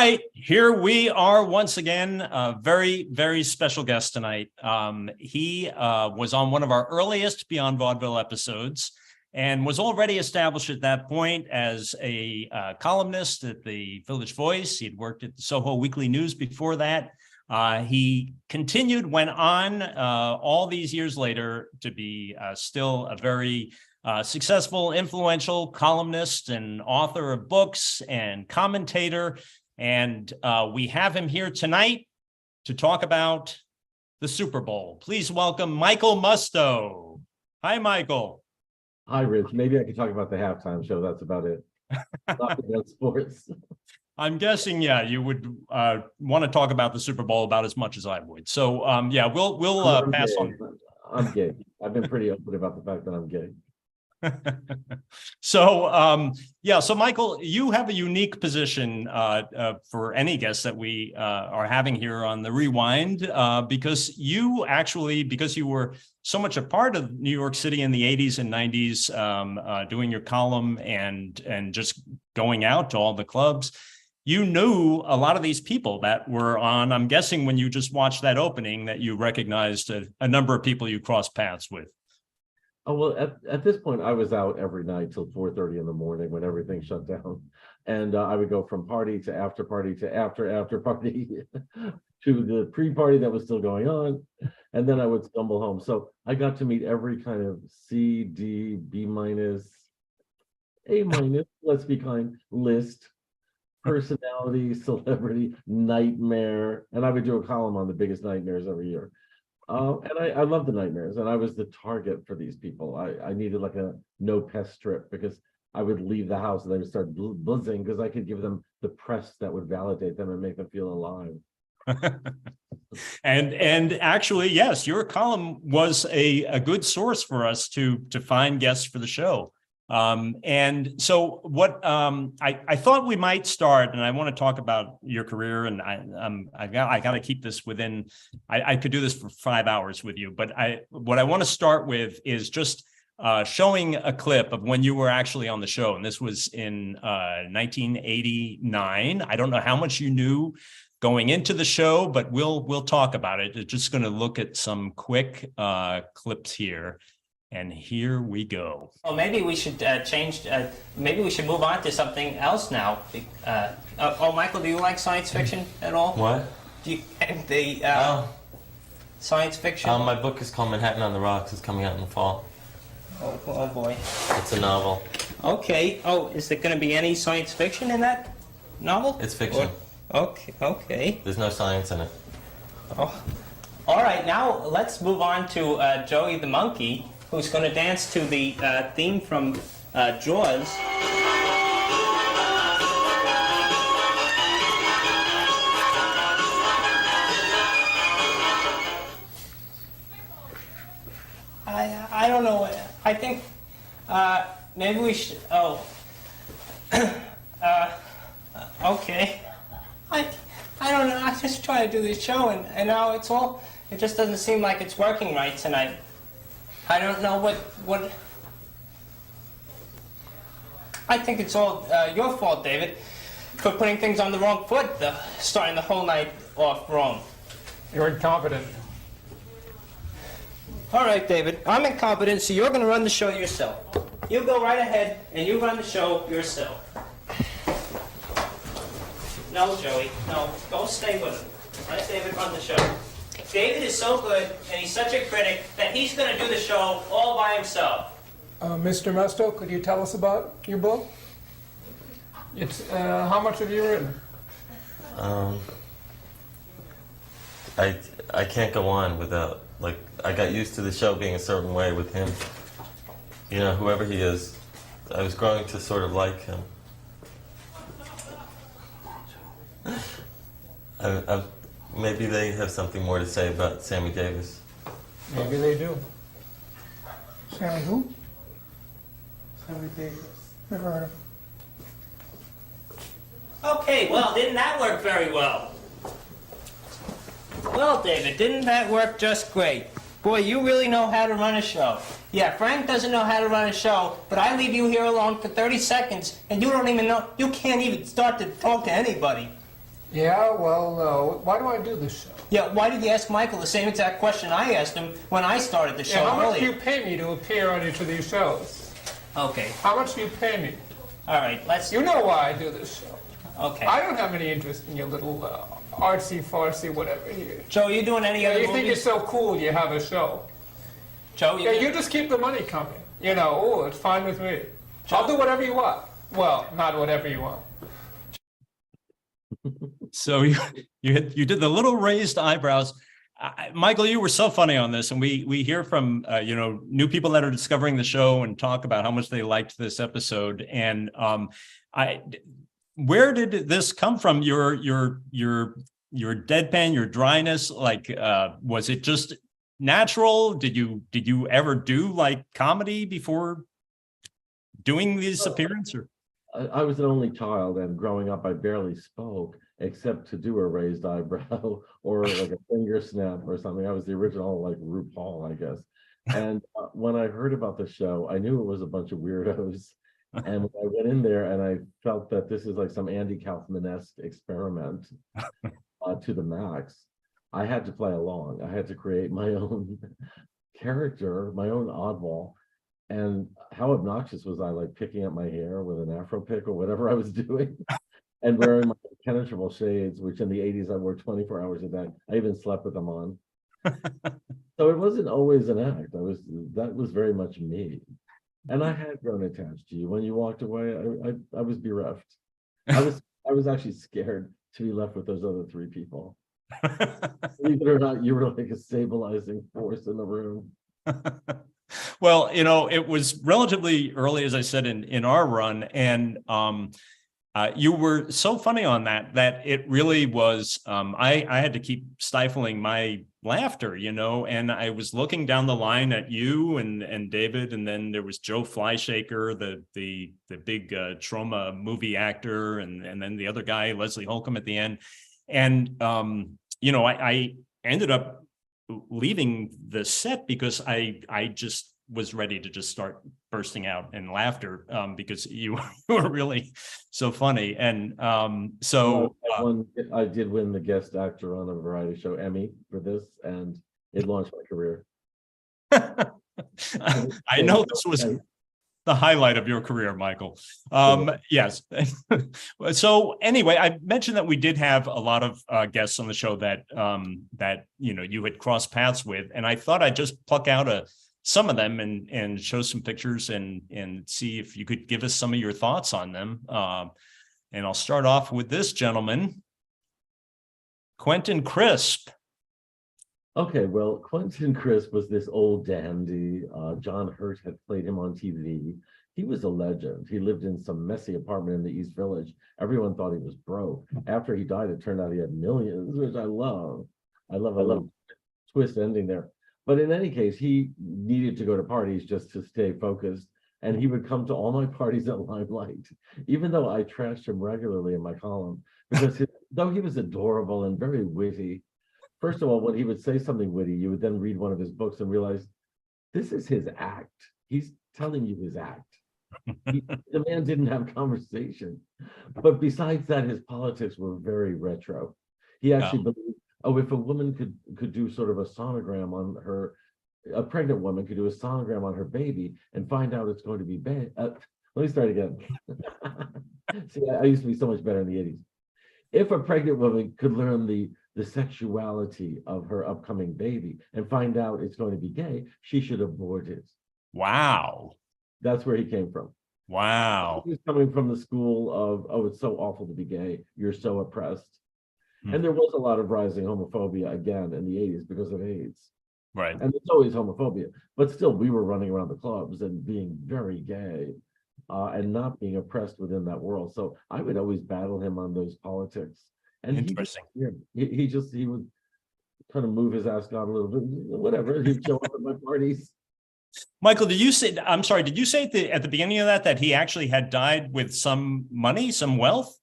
right, here we are once again. A very, very special guest tonight. He was on one of our earliest Beyond Vaudeville episodes and was already established at that point as a columnist at the Village Voice. He'd worked at the Soho Weekly News before that. He continued, went on all these years later to be still a very successful, influential columnist and author of books and commentator. And we have him here tonight to talk about the Super Bowl. Please welcome Michael Musto. Hi, Michael. Hi, Rich. Maybe I could talk about the halftime show. That's about it. Not about sports. I'm guessing, yeah, you would want to talk about the Super Bowl about as much as I would. So, yeah, we'll pass on. I'm gay. I've been pretty open about the fact that I'm gay. So, yeah, so Michael, you have a unique position for any guest that we are having here on the Rewind, because you were so much a part of New York City in the 80s and 90s, doing your column and just going out to all the clubs. You knew a lot of these people that were on. I'm guessing when you just watched that opening that you recognized a number of people you crossed paths with. Oh, well, at this point, I was out every night till 4:30 in the morning when everything shut down. And I would go from party to after party to after party to the pre-party that was still going on. And then I would stumble home. So I got to meet every kind of C, D, B minus, A minus, let's be kind, list, personality, celebrity, nightmare. And I would do a column on the biggest nightmares every year. And I love the nightmares, and I was the target for these people. I needed like a no pest strip because I would leave the house and they would start buzzing because I could give them the press that would validate them and make them feel alive. And actually, yes, your column was a good source for us to find guests for the show. And so what I thought we might start, and I want to talk about your career, and I got to keep this within. I could do this for 5 hours with you, but what I want to start with is just showing a clip of when you were actually on the show, and this was in 1989. I don't know how much you knew going into the show, but we'll talk about it. It's just going to look at some quick clips here. And here we go. Well, maybe we should change. Maybe we should move on to something else now. Michael, do you like science fiction at all? What? Do you science fiction? My book is called Manhattan on the Rocks. It's coming out in the fall. Oh boy. It's a novel. Okay. Oh, is there going to be any science fiction in that novel? It's fiction. Okay. There's no science in it. Oh. All right. Now let's move on to Joey the monkey, who's going to dance to the theme from Jaws. I don't know. I think maybe we should. Okay. I don't know. I just try to do this show, and now it just doesn't seem like it's working right tonight. I don't know what. I think it's all your fault, David, for putting things on the wrong foot, starting the whole night off wrong. You're incompetent. All right, David, I'm incompetent, so you're going to run the show yourself. You go right ahead, and you run the show yourself. No, Joey, no, go stay with him. Let David run the show. David is so good, and he's such a critic, that he's going to do the show all by himself. Mr. Musto, could you tell us about your book? It's how much have you written? I can't go on without, I got used to the show being a certain way with him. You know, whoever he is, I was growing to sort of like him. Maybe they have something more to say about Sammy Davis. Maybe they do. Sammy who? Sammy Davis. Never heard of him. Okay, well, didn't that work very well? Well, David, didn't that work just great? Boy, you really know how to run a show. Yeah, Frank doesn't know how to run a show, but I leave you here alone for 30 seconds, and you don't even know, you can't even start to talk to anybody. Yeah, well, why do I do this show? Yeah, why did you ask Michael the same exact question I asked him when I started the show Yeah, how much do earlier? you pay me to appear on each of these shows? Okay, How much do you pay me? all right, let's. You know why I do this show. Okay. I don't have any interest in your little artsy-fartsy whatever here. Joe, you doing any Yeah, other you think movies? you're so cool you have a show. Joe, Yeah, you just keep the money coming. You know, oh, it's fine with me. I'll do whatever you want. Well, not whatever you want. So you did the little raised eyebrows. Michael, you were so funny on this, and we hear from new people that are discovering the show and talk about how much they liked this episode. And where did this come from? Your deadpan, your dryness, like was it just natural? Did you ever do like comedy before doing these appearances? Or? I was an only child, and growing up, I barely spoke except to do a raised eyebrow or like a finger snap or something. I was the original like RuPaul, I guess. And when I heard about the show, I knew it was a bunch of weirdos. And I went in there and I felt that this is like some Andy Kaufman-esque experiment to the max. I had to play along. I had to create my own character, my own oddball. And how obnoxious was I, like picking up my hair with an Afro pick or whatever I was doing and wearing my impenetrable shades, which in the 80s I wore 24 hours a day. I even slept with them on. So it wasn't always an act. That was very much me. And I had grown attached to you. When you walked away, I was bereft. I was actually scared to be left with those other three people. Believe it or not, you were like a stabilizing force in the room. Well, it was relatively early, as I said, in our run, and you were so funny on that it really was. I had to keep stifling my laughter, and I was looking down the line at you and David, and then there was Joe Flyshaker, the big Troma movie actor, and then the other guy, Leslie Holcomb, at the end, and I ended up leaving the set because I just was ready to just start bursting out in laughter because you were really so funny. And I did win the guest actor on a variety show Emmy for this, and it launched my career. I know this was the highlight of your career, Michael. Yes. So anyway, I mentioned that we did have a lot of guests on the show that you had crossed paths with, and I thought I'd just pluck out some of them and show some pictures and see if you could give us some of your thoughts on them. And I'll start off with this gentleman, Quentin Crisp. Okay, well, Quentin Crisp was this old dandy. John Hurt had played him on TV. He was a legend. He lived in some messy apartment in the East Village. Everyone thought he was broke. After he died, it turned out he had millions, which I love. I love twist ending there. But in any case, he needed to go to parties just to stay focused. And he would come to all my parties at Limelight, even though I trashed him regularly in my column, because though he was adorable and very witty, first of all, when he would say something witty, you would then read one of his books and realize this is his act. He's telling you his act. The man didn't have conversation. But besides that, his politics were very retro. He actually believed, if a woman could do sort of a sonogram on her, a pregnant woman could do a sonogram on her baby and find out it's going to be bad. Let me start again. See, I used to be so much better in the 80s. If a pregnant woman could learn the sexuality of her upcoming baby and find out it's going to be gay, she should abort it. Wow. That's where he came from. Wow. He was coming from the school of, it's so awful to be gay. You're so oppressed. And there was a lot of rising homophobia again in the 80s because of AIDS. Right. And it's always homophobia. But still, we were running around the clubs and being very gay and not being oppressed within that world. So I would always battle him on those politics. And interesting. He would kind of move his ascot a little bit, whatever. He'd show up at my parties. Michael, did you say at the beginning of that he actually had died with some money, some wealth?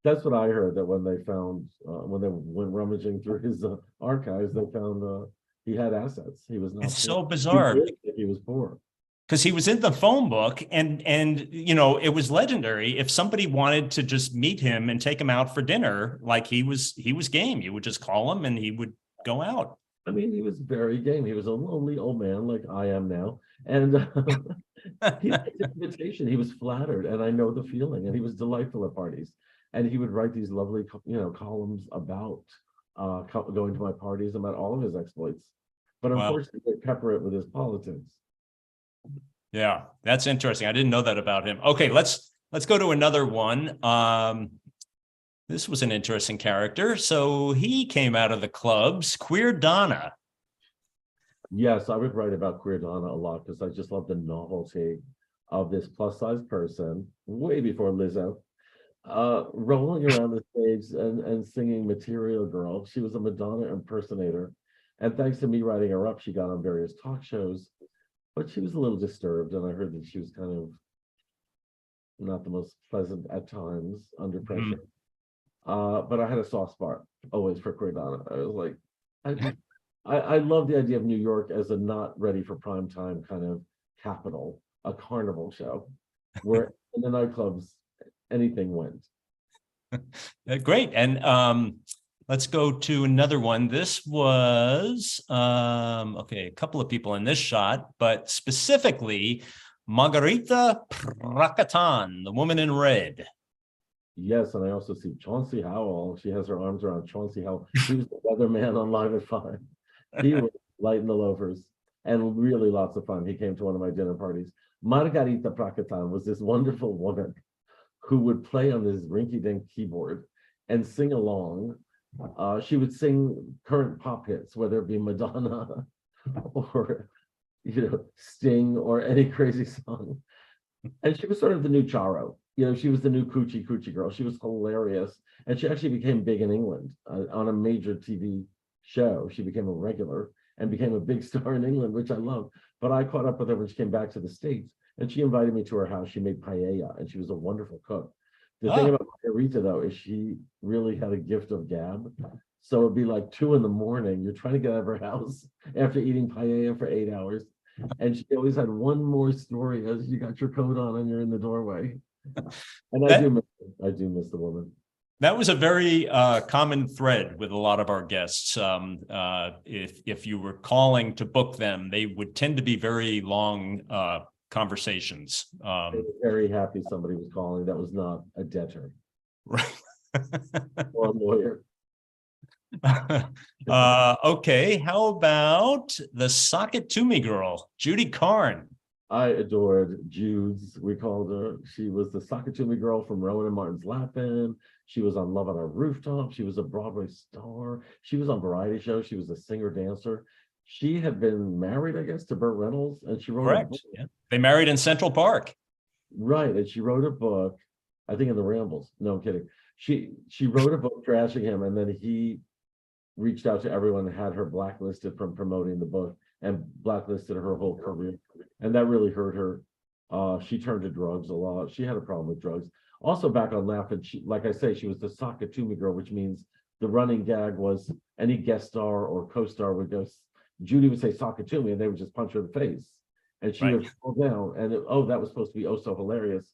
That's what I heard, that when they found, when they went rummaging through his archives, they found he had assets. He was not It's poor. so bizarre. He was poor. because he was in the phone book, and it was legendary. If somebody wanted to just meet him and take him out for dinner, like he was game. You would just call him and he would go out. I mean, he was very game. He was a lonely old man like I am now. And he liked the invitation. He was flattered, and I know the feeling. And he was delightful at parties. And he would write these lovely, columns about going to my parties, about all of his exploits. But Wow. unfortunately, they pepper it with his politics. Yeah, that's interesting. I didn't know that about him. Okay, let's go to another one. This was an interesting character. So he came out of the clubs, Queer Donna. Yes, I would write about Queer Donna a lot because I just love the novelty of this plus-size person, way before Lizzo, rolling around the stage and singing Material Girl. She was a Madonna impersonator. And thanks to me writing her up, she got on various talk shows. But she was a little disturbed, and I heard that she was kind of not the most pleasant at times under pressure. But I had a soft spot always for Queer Donna. I was like, I love the idea of New York as a not ready for prime time kind of capital, a carnival show, where in the nightclubs anything went. Great. And let's go to another one. This was, a couple of people in this shot, but specifically Margarita Prakatan, the woman in red. Yes, and I also see Chauncey Howell. She has her arms around Chauncey Howell. He was the weatherman on Live at 5. He was lighting the loafers and really lots of fun. He came to one of my dinner parties. Margarita Prakatan was this wonderful woman who would play on this rinky-dink keyboard and sing along. She would sing current pop hits, whether it be Madonna or Sting or any crazy song. And she was sort of the new Charo. She was the new coochie girl. She was hilarious. And she actually became big in England on a major TV show. She became a regular and became a big star in England, which I love. But I caught up with her when she came back to the States, and she invited me to her house. She made paella, and she was a wonderful cook. The thing about Margarita, though, is she really had a gift of gab. So it'd be like 2 a.m. You're trying to get out of her house after eating paella for 8 hours. And she always had one more story as you got your coat on and you're in the doorway. And I do miss the woman. That was a very common thread with a lot of our guests. If you were calling to book them, they would tend to be very long conversations. I was very happy somebody was calling that was not a debtor. Right. Or a lawyer. Okay, how about the Sock It To Me girl, Judy Carn? I adored Jude's, we called her. She was the Sock It To Me girl from Rowan and Martin's Lap Band. She was on Love on a Rooftop. She was a Broadway star. She was on variety shows. She was a singer-dancer. She had been married, I guess, to Burt Reynolds, and she wrote a book. Yeah. They married in Central Park. Right, and she wrote a book, I think in the Rambles. No, I'm kidding. She wrote a book trashing him, and then he reached out to everyone and had her blacklisted from promoting the book and blacklisted her whole career. And that really hurt her. She turned to drugs a lot. She had a problem with drugs. Also back on Laughing, like I say, she was the Sock It To Me girl, which means the running gag was any guest star or co-star would go, Judy would say, "Sock it to me," and they would just punch her in the face. And she would fall down. And that was supposed to be so hilarious.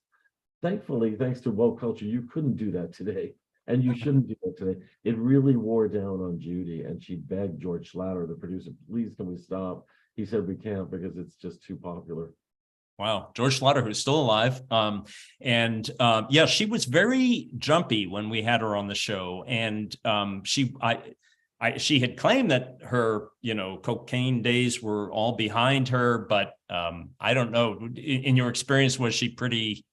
Thankfully, thanks to woke culture, you couldn't do that today. And you shouldn't do that today. It really wore down on Judy. And she begged George Schlatter, the producer, please, can we stop? He said, we can't because it's just too popular. Wow. George Schlatter, who's still alive. Yeah, she was very jumpy when we had her on the show. And she had claimed that her, cocaine days were all behind her, but I don't know. In your experience, was she pretty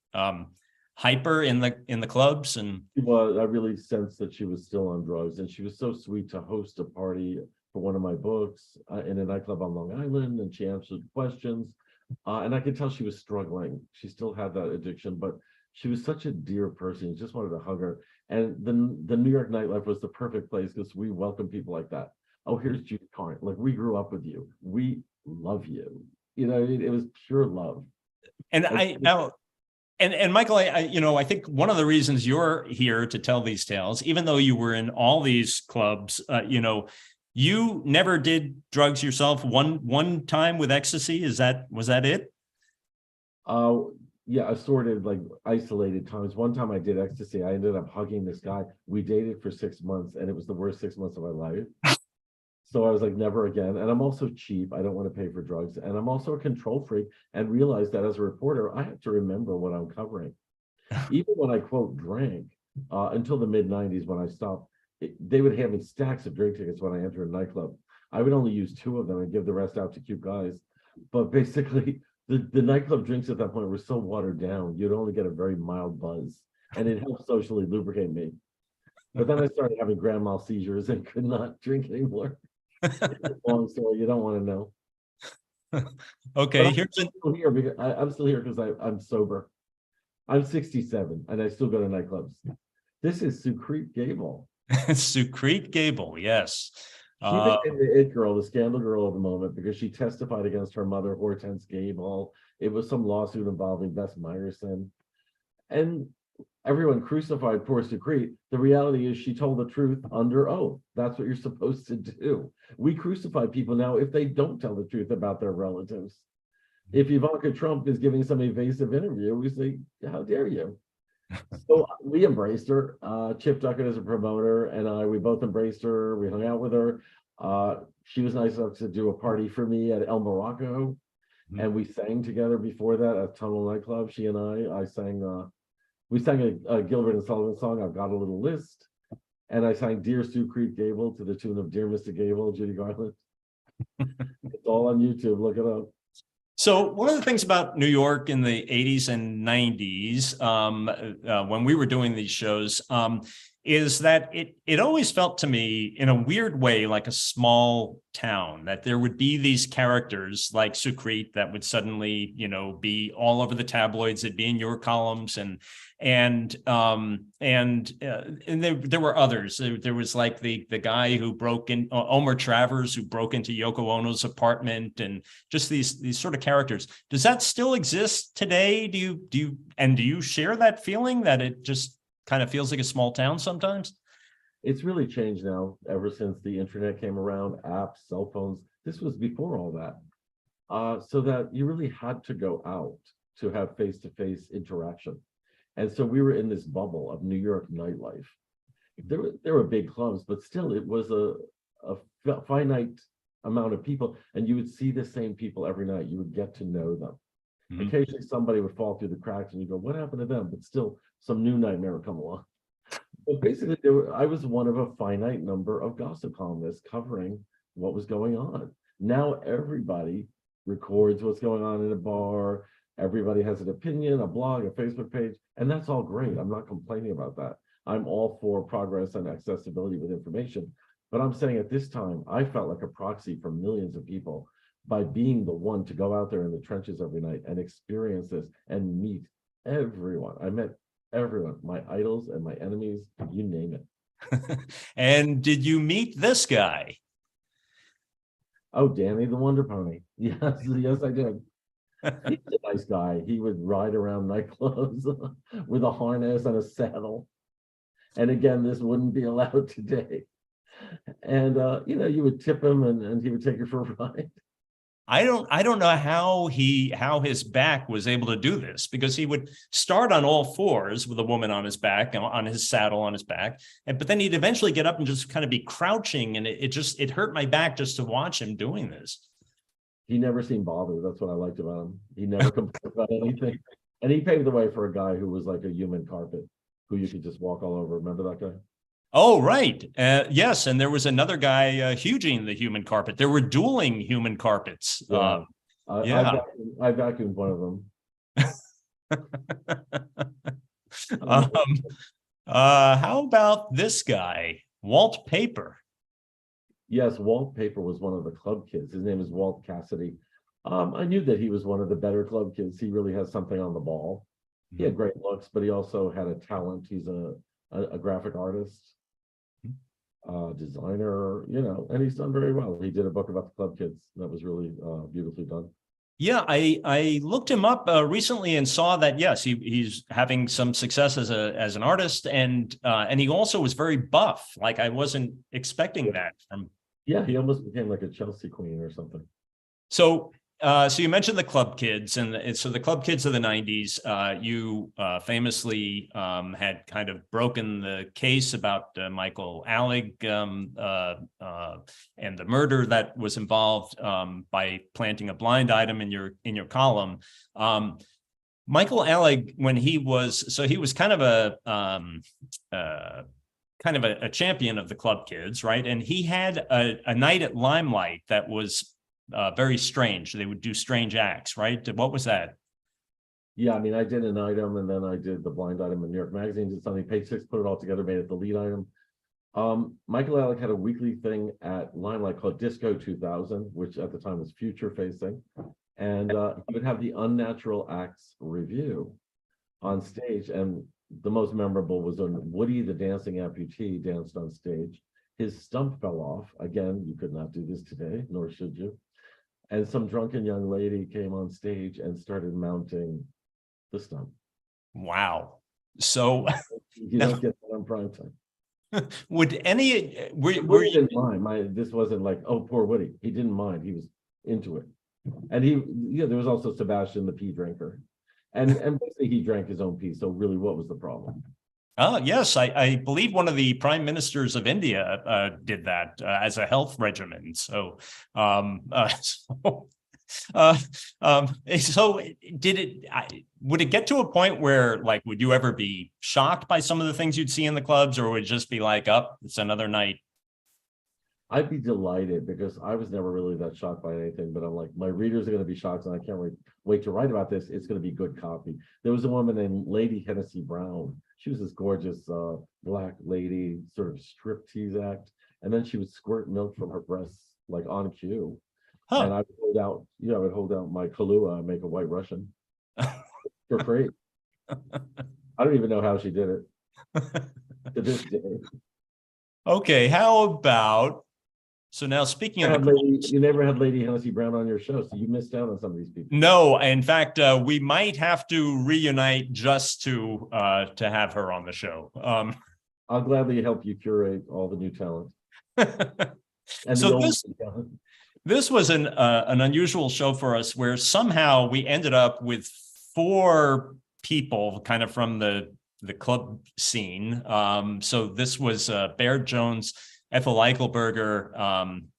hyper in the clubs? And she was. I really sensed that she was still on drugs, and she was so sweet to host a party for one of my books in a nightclub on Long Island, and she answered questions, and I could tell she was struggling. She still had that addiction, but she was such a dear person. You just wanted to hug her. And the New York nightlife was the perfect place because we welcome people like that. Oh, here's Judy Carn. Like, we grew up with you. We love you. It was pure love. And Michael, I think one of the reasons you're here to tell these tales, even though you were in all these clubs, you never did drugs yourself. One time with ecstasy. Was that it? Yeah, assorted, like isolated times. One time I did ecstasy. I ended up hugging this guy. We dated for 6 months, and it was the worst 6 months of my life. So I was like, never again. And I'm also cheap. I don't want to pay for drugs. And I'm also a control freak, and realized that as a reporter, I have to remember what I'm covering. Even when I quote drank, until the mid 90s when I stopped, they would hand me stacks of drink tickets when I entered a nightclub. I would only use 2 of them and give the rest out to cute guys. But basically, the nightclub drinks at that point were so watered down, you'd only get a very mild buzz, and it helped socially lubricate me. But then I started having grand mal seizures and could not drink anymore. Long story, you don't want to know. Okay, I'm here's still here because I'm still here because I'm sober. I'm 67 and I still go to nightclubs. This is Sucrete Gable. Sucrete Gable, yes. She became the it girl, the scandal girl of the moment, because she testified against her mother, Hortense Gable. It was some lawsuit involving Bess Meyerson. And everyone crucified poor Sucrete. The reality is she told the truth under oath. That's what you're supposed to do. We crucify people now if they don't tell the truth about their relatives. If Ivanka Trump is giving some evasive interview, we say, how dare you? So we embraced her. Chip Duckett is a promoter, and we both embraced her. We hung out with her. She was nice enough to do a party for me at El Morocco, and we sang together before that at Tunnel Nightclub. She and I sang. We sang a Gilbert and Sullivan song, I've Got a Little List, and I sang Dear Sucrete Gable to the tune of Dear Mr. Gable, Judy Garland. It's all on YouTube. Look it up. So one of the things about New York in the 80s and 90s, when we were doing these shows, is that it always felt to me in a weird way like a small town, that there would be these characters like Sucrete that would suddenly, be all over the tabloids, it'd be in your columns, and there were others. There was like the guy who broke in, Omer Travers, who broke into Yoko Ono's apartment, and just these sort of characters. Does that still exist today? Do you share that feeling that it just kind of feels like a small town sometimes? It's really changed now ever since the internet came around, apps, cell phones. This was before all that. So that you really had to go out to have face-to-face interaction. And so we were in this bubble of New York nightlife. There were big clubs, but still it was a finite amount of people, and you would see the same people every night. You would get to know them. Mm-hmm. Occasionally somebody would fall through the cracks and you go, what happened to them? But still some new nightmare would come along. But basically I was one of a finite number of gossip columnists covering what was going on. Now everybody records what's going on in a bar. Everybody has an opinion, a blog, a Facebook page, and that's all great. I'm not complaining about that. I'm all for progress and accessibility with information. But I'm saying at this time, I felt like a proxy for millions of people by being the one to go out there in the trenches every night and experience this and meet everyone. I met everyone, my idols and my enemies, you name it. And did you meet this guy? Oh, Danny the Wonder Pony. Yes, yes, I did. He's a nice guy. He would ride around nightclubs with a harness and a saddle. And again, this wouldn't be allowed today. And you would tip him and he would take you for a ride. I don't know how his back was able to do this, because he would start on all fours with a woman on his back, on his saddle on his back, but then he'd eventually get up and just kind of be crouching, and it hurt my back just to watch him doing this. He never seemed bothered. That's what I liked about him. He never complained about anything, and he paved the way for a guy who was like a human carpet, who you could just walk all over. Remember that guy? Oh, right. Yes. And there was another guy, Eugene, the human carpet. There were dueling human carpets. Yeah. Yeah. I vacuumed one of them. How about this guy, Walt Paper? Yes, Walt Paper was one of the club kids. His name is Walt Cassidy. I knew that he was one of the better club kids. He really has something on the ball. He had great looks, but he also had a talent. He's a graphic artist. Designer, and he's done very well. He did a book about the club kids that was really beautifully done. Yeah, I looked him up recently and saw that, yes, he's having some success as an artist, and he also was very buff. Like, I wasn't expecting that from. Yeah, he almost became like a Chelsea queen or something. So So you mentioned the Club Kids, and so the Club Kids of the '90s. You famously had kind of broken the case about Michael Alec and the murder that was involved by planting a blind item in your column. Michael Alec, when he was kind of a champion of the Club Kids, right? And he had a night at Limelight that was very strange. They would do strange acts, right? What was that? Yeah, I mean, I did an item, and then I did the blind item in New York Magazine, did something, Page Six put it all together, made it the lead item. Michael Alec had a weekly thing at Limelight called Disco 2000, which at the time was future facing. And he would have the Unnatural Acts review on stage. And the most memorable was when Woody, the dancing amputee, danced on stage. His stump fell off. Again, you could not do this today, nor should you. And some drunken young lady came on stage and started mounting the stump. Wow. So you don't get that on prime time. Would any Woody didn't mind. This wasn't like, oh, poor Woody. He didn't mind. He was into it. And there was also Sebastian, the pee drinker. And basically he drank his own pee. So really, what was the problem? Yes, I believe one of the prime ministers of India did that as a health regimen. So, so would it get to a point where, like, would you ever be shocked by some of the things you'd see in the clubs, or would it just be like, oh, it's another night? I'd be delighted, because I was never really that shocked by anything, but I'm like, my readers are going to be shocked, and I can't wait to write about this. It's going to be good copy. There was a woman named Lady Hennessy Brown. She was this gorgeous black lady, sort of striptease act, and then she would squirt milk from her breasts like on cue. Huh. And I would hold out my Kahlua and make a White Russian for free. I don't even know how she did it to this day. Okay, how about? So now, speaking of, you never had Lady Hennessy Brown on your show, so you missed out on some of these people. No, in fact, we might have to reunite just to have her on the show. I'll gladly help you curate all the new talent. And so this was an unusual show for us, where somehow we ended up with 4 people kind of from the club scene. So this was Bear Jones, Ethel Eichelberger, I'm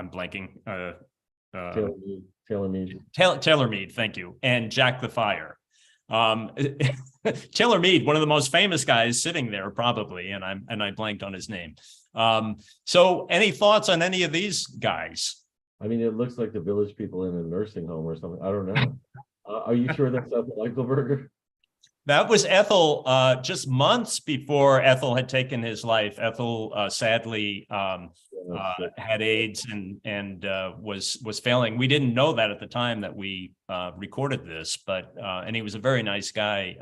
blanking. Taylor Mead, thank you, and Jack the Fire. Taylor Mead, one of the most famous guys sitting there, probably, and I blanked on his name. So any thoughts on any of these guys? I mean, it looks like the Village People in a nursing home or something. I don't know. Are you sure that's Ethel Eichelberger? That was Ethel, just months before Ethel had taken his life. Ethel sadly had AIDS and was failing. We didn't know that at the time that we recorded this, but and he was a very nice guy.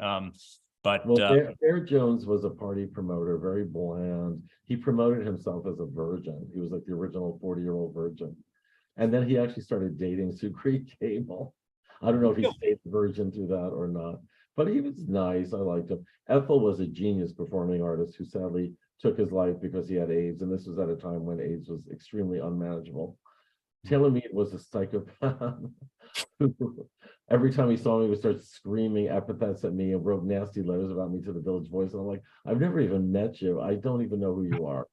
Bear Jones was a party promoter, very bland. He promoted himself as a virgin. He was like the original 40-year-old virgin. And then he actually started dating Sue Creek Cable. I don't know if he stayed a virgin through that or not. But he was nice. I liked him. Ethel was a genius performing artist who sadly took his life because he had AIDS. And this was at a time when AIDS was extremely unmanageable. Taylor Mead was a psychopath. Every time he saw me, he would start screaming epithets at me and wrote nasty letters about me to the Village Voice. And I'm like, I've never even met you. I don't even know who you are.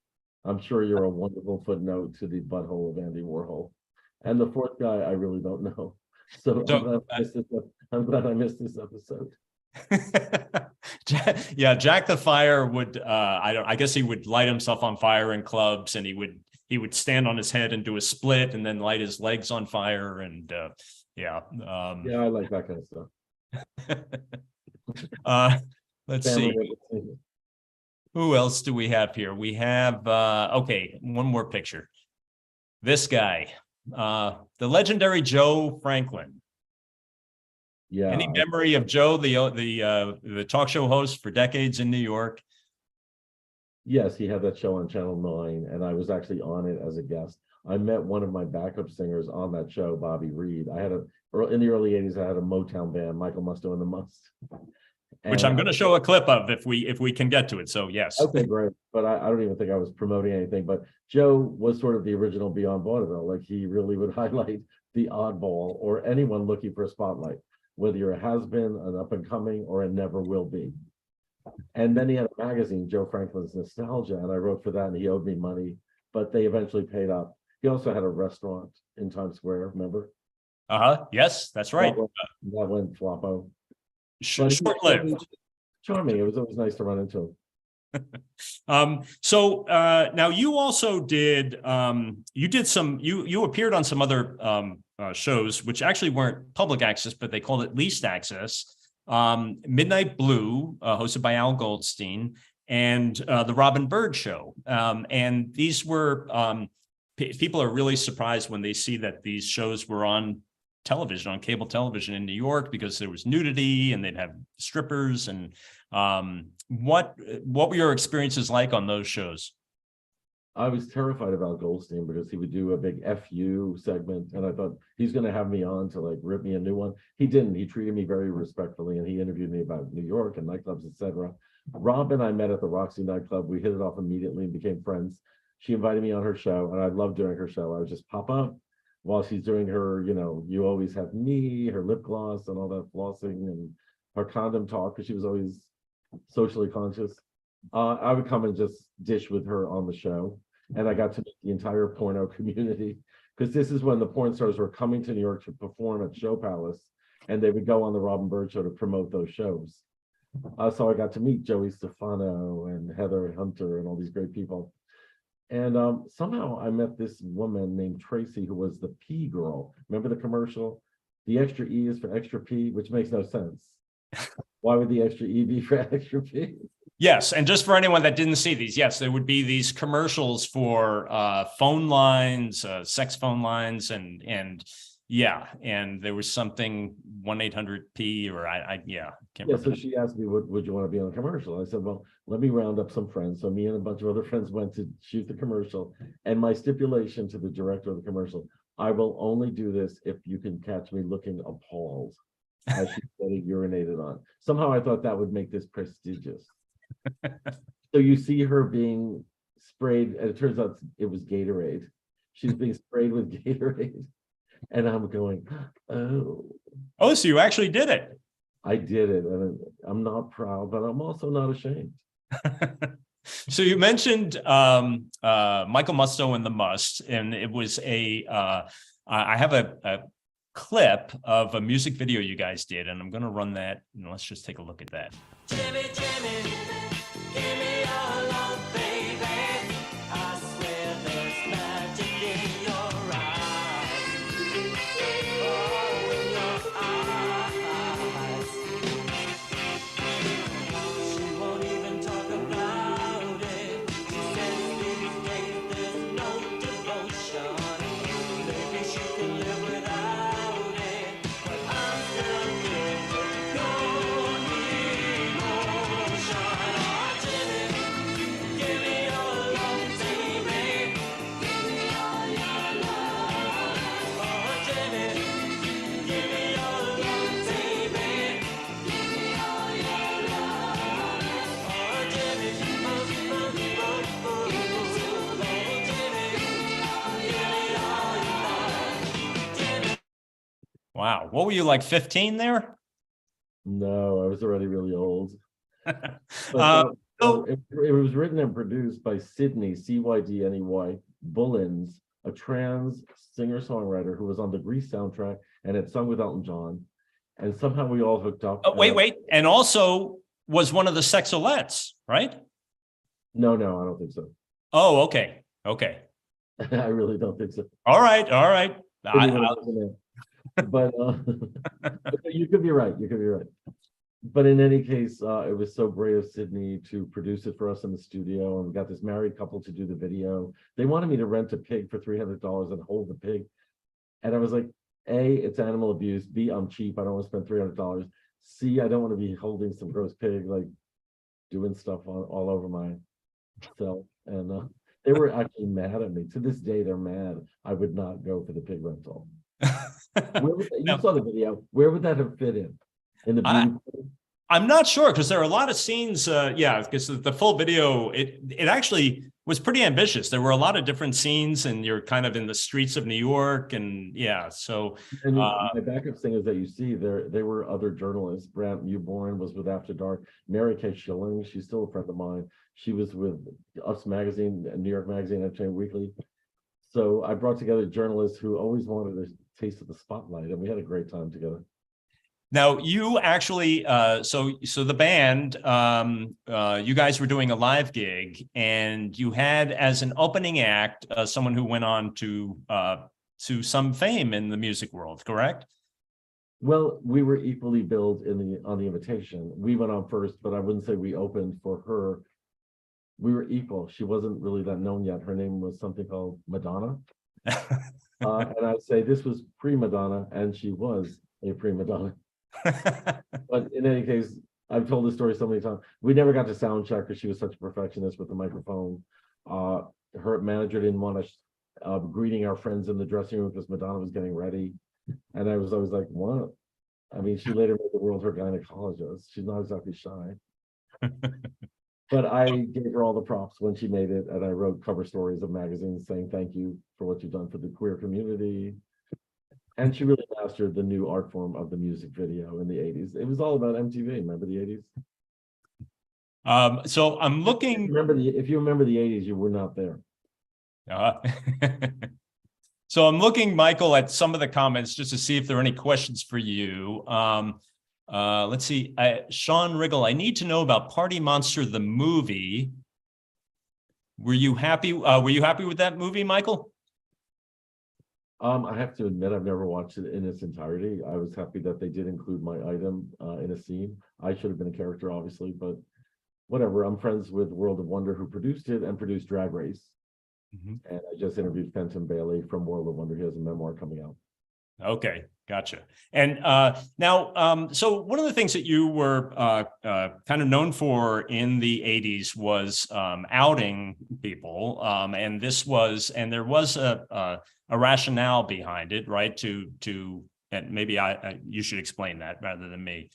I'm sure you're a wonderful footnote to the butthole of Andy Warhol. And the 4th guy, I really don't know. So I'm glad I missed this episode. Yeah, Jack the Fire would I guess he would light himself on fire in clubs, and he would stand on his head and do a split and then light his legs on fire, and yeah, I like that kind of stuff. Let's see, who else do we have here? We have okay, one more picture. This guy, the legendary Joe Franklin. Yeah. Any memory of Joe, the talk show host for decades in New York? Yes, he had that show on Channel 9, and I was actually on it as a guest. I met one of my backup singers on that show, Bobby Reed. In the early 80s, I had a Motown band, Michael Musto and the Must. Which I'm going to show a clip of if we can get to it. So yes. Okay, great. But I don't even think I was promoting anything. But Joe was sort of the original Beyond Vaudeville. Like, he really would highlight the oddball, or anyone looking for a spotlight, whether you're a has-been, an up-and-coming, or a never will be. And then he had a magazine, Joe Franklin's Nostalgia, and I wrote for that, and he owed me money, but they eventually paid up. He also had a restaurant in Times Square, remember? Yes, that's right. That went floppo. But he was Short-lived. charming. It was always nice to run into him. So now you also did you appeared on some other shows which actually weren't public access, but they called it least access. Midnight Blue, hosted by Al Goldstein, and the Robin Bird Show. And these were people are really surprised when they see that these shows were on television, on cable television in New York, because there was nudity and they'd have strippers. And what were your experiences like on those shows? I was terrified about Goldstein because he would do a big FU segment, and I thought he's going to have me on to like rip me a new one. He didn't. He treated me very respectfully, and he interviewed me about New York and nightclubs, etc. Robin, I met at the Roxy nightclub. We hit it off immediately and became friends. She invited me on her show, and I loved doing her show. I would just pop up while she's doing her, You Always Have Me, her lip gloss, and all that flossing, and her condom talk, because she was always socially conscious. I would come and just dish with her on the show, and I got to meet the entire porno community, because this is when the porn stars were coming to New York to perform at Show Palace, and they would go on the Robin Bird Show to promote those shows. So I got to meet Joey Stefano and Heather Hunter and all these great people. And somehow I met this woman named Tracy, who was the P girl. Remember the commercial? The extra E is for extra P, which makes no sense. Why would the extra E be for extra P? Yes, and just for anyone that didn't see these, yes, there would be these commercials for phone lines, sex phone lines, and there was something 1-800-P or can't remember. So she asked me, would you want to be on a commercial? I said, well, let me round up some friends. So me and a bunch of other friends went to shoot the commercial, and my stipulation to the director of the commercial, I will only do this if you can catch me looking appalled as she's getting urinated on. Somehow I thought that would make this prestigious. So you see her being sprayed, and it turns out it was Gatorade. She's being sprayed with Gatorade, and I'm going, oh, so you actually did it. I did it, and I'm not proud, but I'm also not ashamed. So you mentioned Michael Musto and the Must, and it was I have a clip of a music video you guys did, and I'm going to run that, and let's just take a look at that. Jimmy, Jimmy, give me your love, baby. I swear there's magic in your eyes. Oh, in your eyes. She won't even talk about it. She says these days there's no devotion. Maybe she can live without it, but I'm still here with your emotion. Oh, Jimmy, give me your love, baby. Give me all your love. Oh, Jimmy, give me your love, baby. Give me all your love. Oh, Jimmy, oh, Jimmy, give me all your love. Wow, what were you, like 15 there? No, I was already really old. But so- it was written and produced by Sydney, Cydney Bullins, a trans singer-songwriter who was on the Grease soundtrack and had sung with Elton John. And somehow we all hooked up. Wait, and also was one of the Sexolettes, right? No, I don't think so. Oh, okay. I really don't think so. All right. But you could be right. But in any case, it was so great of Sydney to produce it for us in the studio, and we got this married couple to do the video. They wanted me to rent a pig for $300 and hold the pig, and I was like, A, it's animal abuse. B, I'm cheap. I don't want to spend $300. C, I don't want to be holding some gross pig, like doing stuff all over myself. And they were actually mad at me. To this day, they're mad. I would not go for the pig rental. You saw the video. Where would that have fit in? In the beauty? I'm not sure because there are a lot of scenes. Yeah, because the full video, it actually was pretty ambitious. There were a lot of different scenes, and you're kind of in the streets of New York, and yeah. So And my backup thing is that you see there were other journalists. Brant Newborn was with After Dark. Mary Kay Schilling, she's still a friend of mine. She was with Us Magazine, New York Magazine, Entertainment Weekly. So I brought together journalists who always wanted a taste of the spotlight, and we had a great time together. now you actually, so the band, you guys were doing a live gig, and you had as an opening act someone who went on to some fame in the music world, correct? Well, we were equally billed on the invitation. We went on first, but I wouldn't say we opened for her. We were equal. She wasn't really that known yet. Her name was something called Madonna. And I'd say this was pre-Madonna, and she was a pre-Madonna. But in any case, I've told this story so many times. We never got to sound check because she was such a perfectionist with the microphone. Her manager didn't want us greeting our friends in the dressing room because Madonna was getting ready. And I was always like, what? I mean, she later made the world her gynecologist. She's not exactly shy. But I gave her all the props when she made it, and I wrote cover stories of magazines saying thank you for what you've done for the queer community. And she really mastered the new art form of the music video in the 80s. It was all about MTV. Remember the 80s? So I'm looking. If you remember the 80s, you were not there. So I'm looking, Michael, at some of the comments just to see if there are any questions for you. Let's see. Sean Riggle, I need to know about Party Monster, the movie. Were you happy? Were you happy with that movie, Michael? I have to admit, I've never watched it in its entirety. I was happy that they did include my item in a scene. I should have been a character, obviously, but whatever. I'm friends with World of Wonder, who produced it and produced Drag Race. And I just interviewed Fenton Bailey from World of Wonder. He has a memoir coming out. Okay, gotcha. And now, so one of the things that you were kind of known for in the 80s was outing people, and there was a rationale behind it, right? And maybe you should explain that rather than me.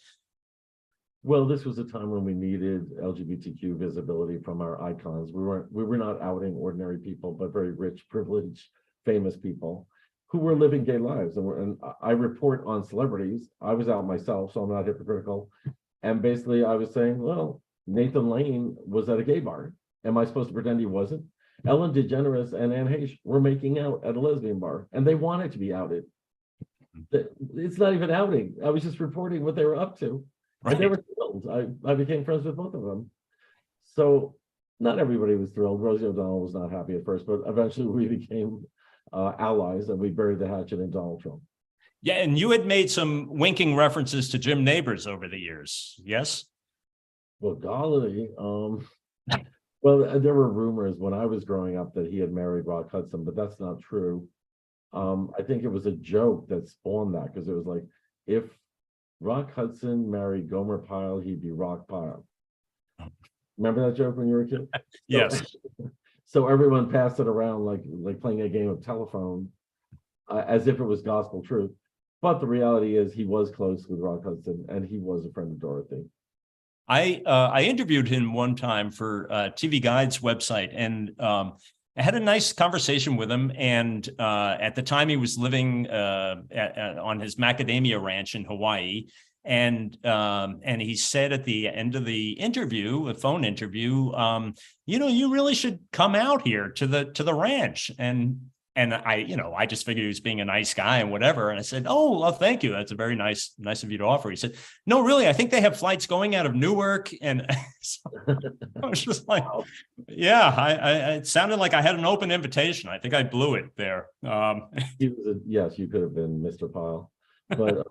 Well, this was a time when we needed LGBTQ visibility from our icons. We were not outing ordinary people, but very rich, privileged, famous people who were living gay lives. And I report on celebrities. I was out myself, so I'm not hypocritical. And basically I was saying, well, Nathan Lane was at a gay bar. Am I supposed to pretend he wasn't? Ellen DeGeneres and Anne Heche were making out at a lesbian bar, and they wanted to be outed. It's not even outing. I was just reporting what they were up to. Right. And they were thrilled. I became friends with both of them. So not everybody was thrilled. Rosie O'Donnell was not happy at first, but eventually we became allies, and we buried the hatchet in Donald Trump. Yeah, and you had made some winking references to Jim Nabors over the years, yes? Well, golly. Well, there were rumors when I was growing up that he had married Rock Hudson, but that's not true. I think it was a joke that spawned that, because it was like, if Rock Hudson married Gomer Pyle, he'd be Rock Pyle. Remember that joke when you were a kid? Yes. So everyone passed it around like playing a game of telephone, as if it was gospel truth. But the reality is he was close with Rock Hudson, and he was a friend of Dorothy. I interviewed him one time for TV Guide's website, and I had a nice conversation with him. And at the time, he was living on his macadamia ranch in Hawaii. And he said at the end of the interview, a phone interview, you really should come out here to the ranch. And I just figured he was being a nice guy and whatever. And I said, oh, well, thank you. That's a very nice of you to offer. He said, no, really, I think they have flights going out of Newark. And so I was just like, yeah, it sounded like I had an open invitation. I think I blew it there. Yes, you could have been Mr. Pyle. But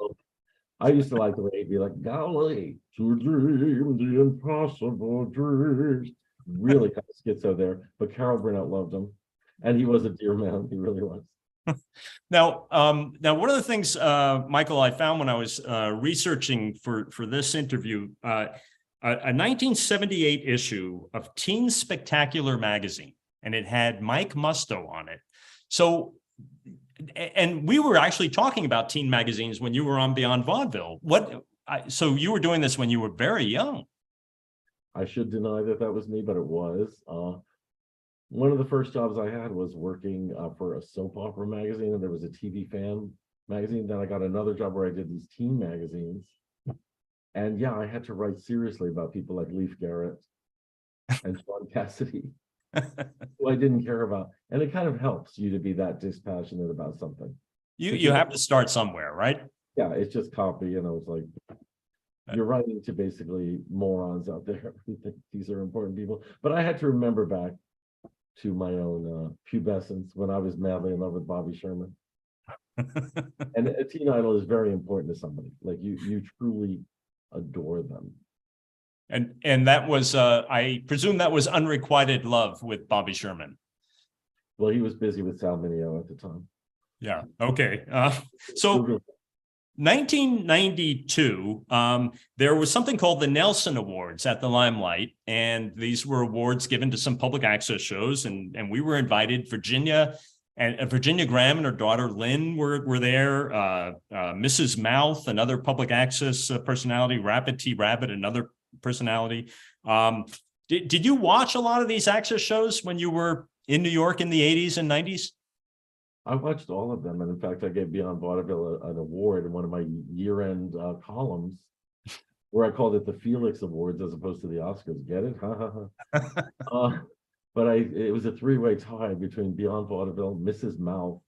I used to like the way he'd be like, golly, to dream the impossible dreams. Really kind of schizo there. But Carol Burnett loved him. And he was a dear man. He really was. Now, one of the things, Michael, I found when I was researching for this interview, a 1978 issue of Teen Spectacular magazine, and it had Mike Musto on it. So, and we were actually talking about teen magazines when you were on Beyond Vaudeville. So you were doing this when you were very young. I should deny that that was me, but it was. One of the first jobs I had was working for a soap opera magazine, and there was a TV fan magazine. Then I got another job where I did these teen magazines. And yeah, I had to write seriously about people like Leif Garrett and Sean Cassidy, who I didn't care about. And it kind of helps you to be that dispassionate about something. You have to start somewhere, right? Yeah, it's just copy, you know, it's like you're writing to basically morons out there who think these are important people. But I had to remember back to my own pubescence when I was madly in love with Bobby Sherman. And a teen idol is very important to somebody. Like you truly adore them. And that was I presume that was unrequited love with Bobby Sherman. Well, he was busy with Sal Mineo at the time. Yeah. Okay. So 1992, there was something called the Nelson Awards at the Limelight, and these were awards given to some public access shows, and we were invited. Virginia Graham and her daughter Lynn were there. Mrs. Mouth, another public access personality. Rapid T. Rabbit, another personality. Did you watch a lot of these access shows when you were in New York in the 80s and 90s? I watched all of them, and in fact, I gave Beyond Vaudeville an award in one of my year-end columns, where I called it the Felix Awards as opposed to the Oscars. Get it? Ha ha ha. But it was a three-way tie between Beyond Vaudeville, Mrs. Mouth,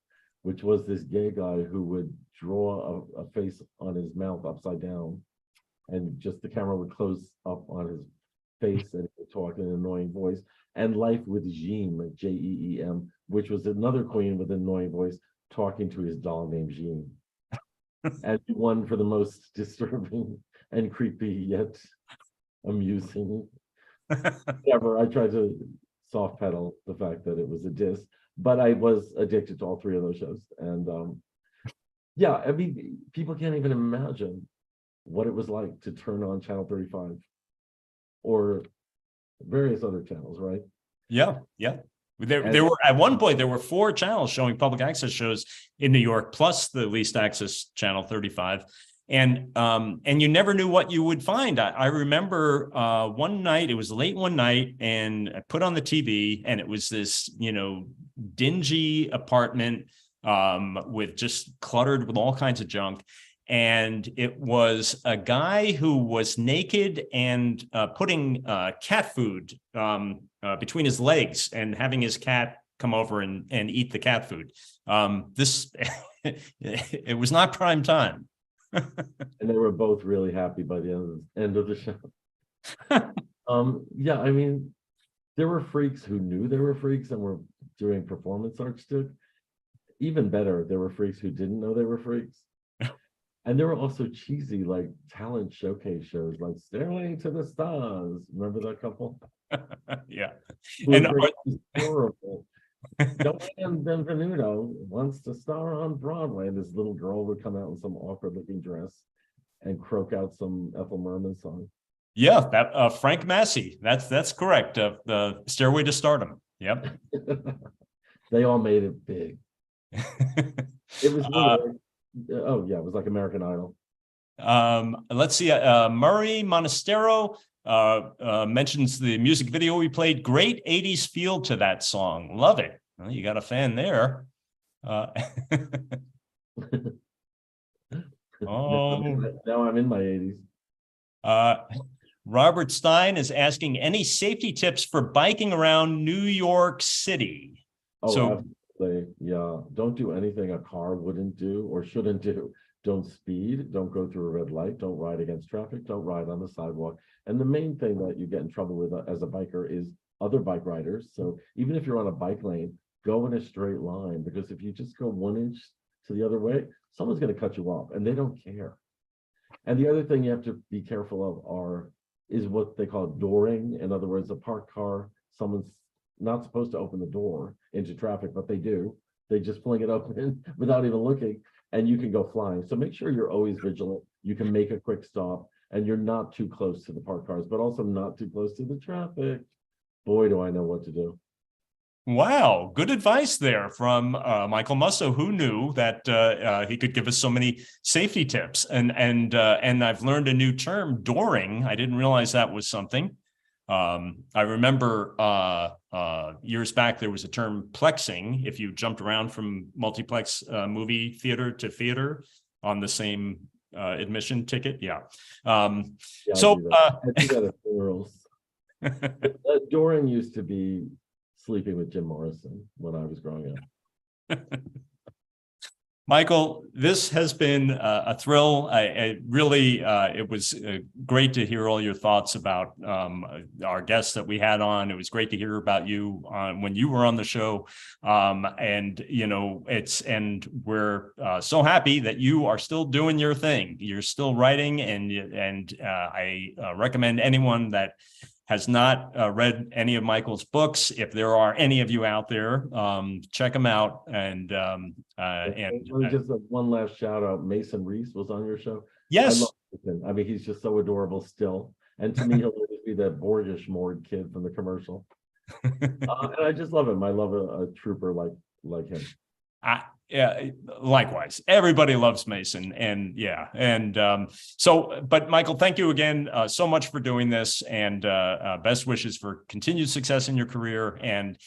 which was this gay guy who would draw a face on his mouth upside down, and just the camera would close up on his face, and he would talk in an annoying voice. And Life with Jean, Jeem, which was another queen with an annoying voice talking to his doll named Jean. And he won for the most disturbing and creepy yet amusing ever. I tried to soft pedal the fact that it was a diss, but I was addicted to all three of those shows. And yeah, I mean, people can't even imagine what it was like to turn on Channel 35 or various other channels, right? Yeah. There were at one point there were 4 channels showing public access shows in New York, plus the least access Channel 35, and you never knew what you would find. I remember one night, it was late one night, and I put on the TV, and it was this dingy apartment with just cluttered with all kinds of junk. And it was a guy who was naked and putting cat food between his legs and having his cat come over and eat the cat food. It was not prime time. And they were both really happy by the end of the show. Yeah, I mean, there were freaks who knew they were freaks and were doing performance art stick. Even better, there were freaks who didn't know they were freaks. And there were also cheesy, like, talent showcase shows, like Stairway to the Stars. Remember that couple? Yeah. And horrible. Joanne Benvenuto wants to star on Broadway. This little girl would come out in some awkward-looking dress and croak out some Ethel Merman song. Yeah, that Frank Massey. That's correct. The Stairway to Stardom. Yep. They all made it big. It was weird. Oh yeah, it was like American Idol. Let's see. Murray Monastero mentions the music video we played. Great 80s feel to that song. Love it. Well, you got a fan there. Oh, now I'm in my 80s. Robert Stein is asking any safety tips for biking around New York City. Oh, yeah, don't do anything a car wouldn't do or shouldn't do. Don't speed, don't go through a red light, don't ride against traffic, don't ride on the sidewalk. And the main thing that you get in trouble with as a biker is other bike riders. So even if you're on a bike lane, go in a straight line, because if you just go 1 inch to the other way, someone's going to cut you off and they don't care. And the other thing you have to be careful of is what they call dooring. In other words, a parked car, someone's not supposed to open the door into traffic, but they do. They just fling it open without even looking, and you can go flying. So make sure you're always vigilant. You can make a quick stop, and you're not too close to the parked cars, but also not too close to the traffic. Boy, do I know what to do. Wow, good advice there from Michael Musto, who knew that he could give us so many safety tips. And I've learned a new term, dooring. I didn't realize that was something. I remember years back there was a term plexing. If you jumped around from multiplex movie theater to theater on the same admission ticket, yeah. Yeah, So I do that at funerals. Doran used to be sleeping with Jim Morrison when I was growing up. Michael, this has been a thrill. I really, it was great to hear all your thoughts about our guests that we had on. It was great to hear about you when you were on the show. And, you know, and we're so happy that you are still doing your thing. You're still writing, and I recommend anyone that has not read any of Michael's books. If there are any of you out there, check them out. And Let me just one last shout out. Mason Reese was on your show. yes, I love Mason. I mean, he's just so adorable still. And to me, he'll always be that Borgish Mord kid from the commercial. And I just love him. I love a trooper like him. yeah, likewise. Everybody loves Mason, and yeah, and but Michael, thank you again so much for doing this, and best wishes for continued success in your career. And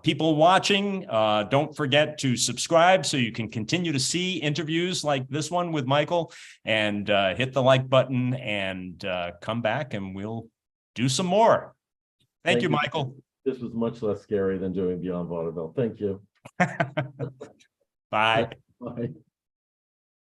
people watching, don't forget to subscribe so you can continue to see interviews like this one with Michael, and hit the like button, and come back and we'll do some more. Thank you, Michael. This was much less scary than doing Beyond Vaudeville. Thank you. Bye. Bye.